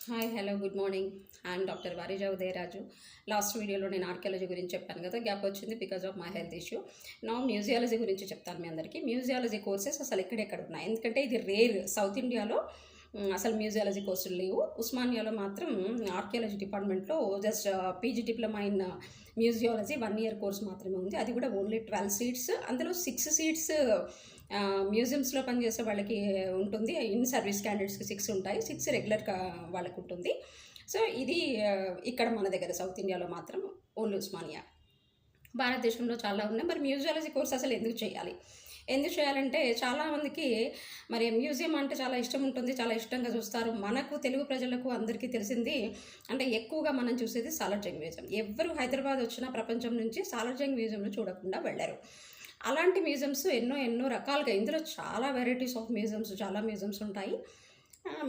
Hi hello good morning. I'm doctor వారిజా Udayaraju. Last వీడియోలో నేను archaeology గురించి చెప్పాను కదా, గ్యాప్ వచ్చింది because of my health issue. నా మ్యూజియాలజీ గురించి చెప్తాను మీ అందరికీ. మ్యూజియాలజీ కోర్సెస్ అసలు ఎక్కడెక్కడ ఉన్నాయి, ఎందుకంటే ఇది రేర్. సౌత్ ఇండియాలో అసలు మ్యూజియాలజీ కోర్సులు లేవు. ఉస్మానియాలో మాత్రం ఆర్కియాలజీ డిపార్ట్మెంట్లో just PG diploma in museology 1 year course మాత్రమే ఉంది. అది కూడా ఓన్లీ 12 seats. అందులో 6 seats మ్యూజియంస్లో పనిచేసే వాళ్ళకి ఉంటుంది. ఇన్ సర్వీస్ క్యాండిడేట్స్కి 6 ఉంటాయి, 6 రెగ్యులర్ వాళ్ళకు ఉంటుంది. సో ఇది ఇక్కడ మన దగ్గర సౌత్ ఇండియాలో మాత్రం ఓన్లీ ఉస్మానియా. భారతదేశంలో చాలా ఉన్నాయి. మరి మ్యూజియాలజీ కోర్స్ అసలు ఎందుకు చేయాలంటే చాలామందికి మరి మ్యూజియం అంటే చాలా ఇష్టం ఉంటుంది, చాలా ఇష్టంగా చూస్తారు. మనకు తెలుగు ప్రజలకు అందరికీ తెలిసింది అంటే ఎక్కువగా మనం చూసేది సాలార్జంగ్ మ్యూజియం. ఎవరు హైదరాబాద్ వచ్చినా ప్రపంచం నుంచి సాలార్జంగ్ మ్యూజియంను చూడకుండా వెళ్ళారు. అలాంటి మ్యూజియంస్ ఎన్నో రకాలుగా, ఇందులో చాలా వెరైటీస్ ఆఫ్ మ్యూజియంస్, చాలా మ్యూజియంస్ ఉంటాయి.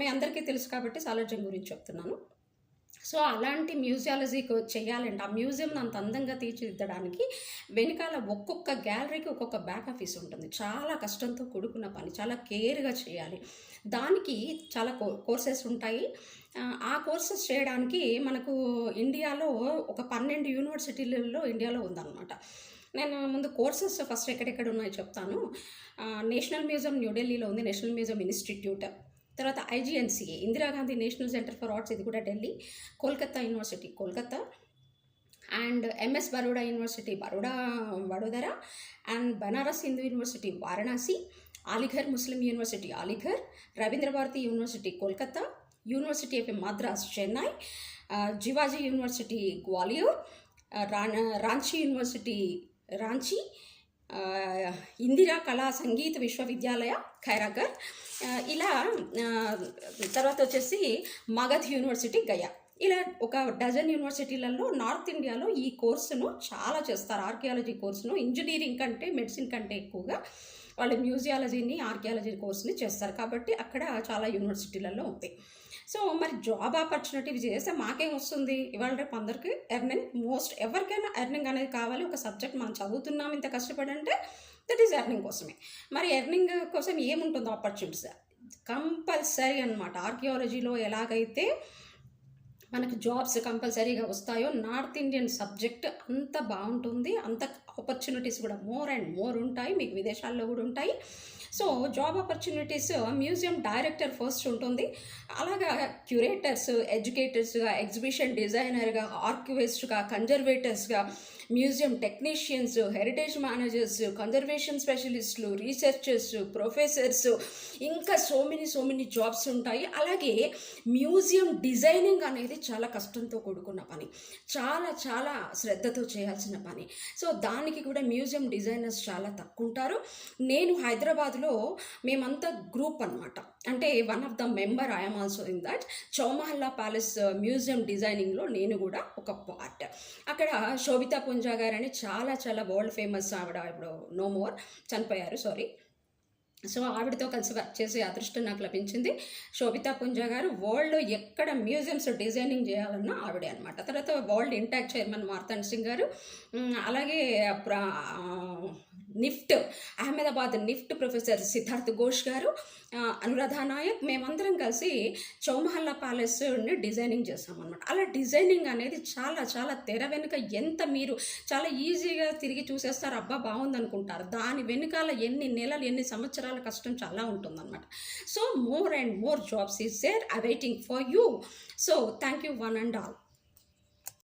మీ అందరికీ తెలుసు కాబట్టి సాలార్జంగ్ గురించి చెప్తున్నాను. సో అలాంటి మ్యూజియాలజీకి చేయాలంటే ఆ మ్యూజియం అంత అందంగా తీర్చిదిద్దడానికి వెనకాల ఒక్కొక్క గ్యాలరీకి ఒక్కొక్క బ్యాక్ ఆఫీస్ ఉంటుంది. చాలా కష్టంతో కూడుకున్న పని, చాలా కేర్గా చేయాలి. దానికి చాలా కోర్సెస్ ఉంటాయి. ఆ కోర్సెస్ చేయడానికి మనకు ఇండియాలో ఒక 12 యూనివర్సిటీలలో ఇండియాలో ఉందన్నమాట. నేను ముందు కోర్సెస్ ఫస్ట్ ఎక్కడెక్కడ ఉన్నాయో చెప్తాను. నేషనల్ మ్యూజియం న్యూఢిల్లీలో ఉంది, నేషనల్ మ్యూజియం ఇన్స్టిట్యూట్. తర్వాత IGNCA Indira Gandhi national centre for arts, ఇది కూడా Delhi. Kolkata university Kolkata, and MS Baroda university Vadodara, and Banaras Hindu university Varanasi, Aligarh Muslim university Aligarh, Rabindra Bharati university Kolkata, university of Madras Chennai, Jiwaji university Gwalior, Ranchi university Ranchi, Indira Kala Sangeet విశ్వవిద్యాలయ ఖైరాగర్, ఇలా తర్వాత వచ్చేసి మగధ్ యూనివర్సిటీ గయా. ఇలా ఒక డజన్ యూనివర్సిటీలలో నార్త్ ఇండియాలో ఈ కోర్సును చాలా చేస్తారు. ఆర్కియాలజీ కోర్సును ఇంజనీరింగ్ కంటే, మెడిసిన్ కంటే ఎక్కువగా వాళ్ళు మ్యూజియాలజీని, ఆర్కియాలజీ కోర్సుని చేస్తారు. కాబట్టి అక్కడ చాలా యూనివర్సిటీలలో ఉంది. సో మరి జాబ్ ఆపర్చునిటీ చేస్తే మాకేం వస్తుంది? ఇవాళ రేపు అందరికీ ఎర్నింగ్, ఎవరికైనా ఎర్నింగ్ అనేది కావాలి. ఒక సబ్జెక్ట్ మనం చదువుతున్నాం ఇంత కష్టపడి అంటే దట్ ఈస్ ఎర్నింగ్ కోసమే. మరి ఎర్నింగ్ కోసం ఏముంటుందో ఆపర్చునిటీస్ కంపల్సరీ అనమాట. ఆర్కియాలజీలో ఎలాగైతే మనకు జాబ్స్ కంపల్సరీగా వస్తాయో, నార్త్ ఇండియన్ సబ్జెక్ట్ అంత బాగుంటుంది, అంత ఆపర్చునిటీస్ కూడా మోర్ అండ్ మోర్ ఉంటాయి. మీకు విదేశాల్లో కూడా ఉంటాయి. So job opportunities museum director first ఉంటుంది. అలాగా క్యూరేటర్స్, ఎడ్యుకేటర్స్గా, ఎగ్జిబిషన్ డిజైనర్గా, ఆర్కివిస్ట్గా, కన్జర్వేటర్స్గా, museum technicians, heritage managers, conservation స్పెషలిస్టులు, రీసెర్చర్స్, ప్రొఫెసర్స్, ఇంకా సో మెనీ జాబ్స్ ఉంటాయి. అలాగే మ్యూజియం డిజైనింగ్ అనేది చాలా కష్టంతో కూడుకున్న పని, చాలా శ్రద్ధతో చేయాల్సిన పని. సో దానికి కూడా మ్యూజియం డిజైనర్స్ చాలా తక్కువ ఉంటారు. నేను హైదరాబాద్లో మేమంతా గ్రూప్ అనమాట. అంటే one of the member I am also in that. Chowmahalla palace museum డిజైనింగ్లో నేను కూడా ఒక పార్ట్. అక్కడ శోభితా పుంజా గారు అని చాలా వరల్డ్ ఫేమస్ ఆవిడ, ఇప్పుడు నో మోర్, చనిపోయారు, సారీ. సో ఆవిడతో కలిసి వర్క్ చేసే అదృష్టం నాకు లభించింది. శోభితా పుంజా గారు వరల్డ్లో ఎక్కడ మ్యూజియంస్ డిజైనింగ్ చేయాలన్నా ఆవిడే అనమాట. తర్వాత world intact chairman Martand Singh గారు, అలాగే NIFT Ahmedabad NIFT professor Siddharth Ghosh గారు, అనురాధ నాయక్, మేమందరం కలిసి చౌమహల్లా ప్యాలెస్ని డిజైనింగ్ చేస్తామన్నమాట. అలా డిజైనింగ్ అనేది చాలా తెర వెనుక ఎంత మీరు చాలా ఈజీగా తిరిగి చూసేస్తారు, అబ్బా బాగుంది అనుకుంటారు. దాని వెనుకాల ఎన్ని నెలలు, ఎన్ని సంవత్సరాల కష్టం చాలా ఉంటుందన్నమాట. So more and more jobs is there awaiting for you. So thank you one and all.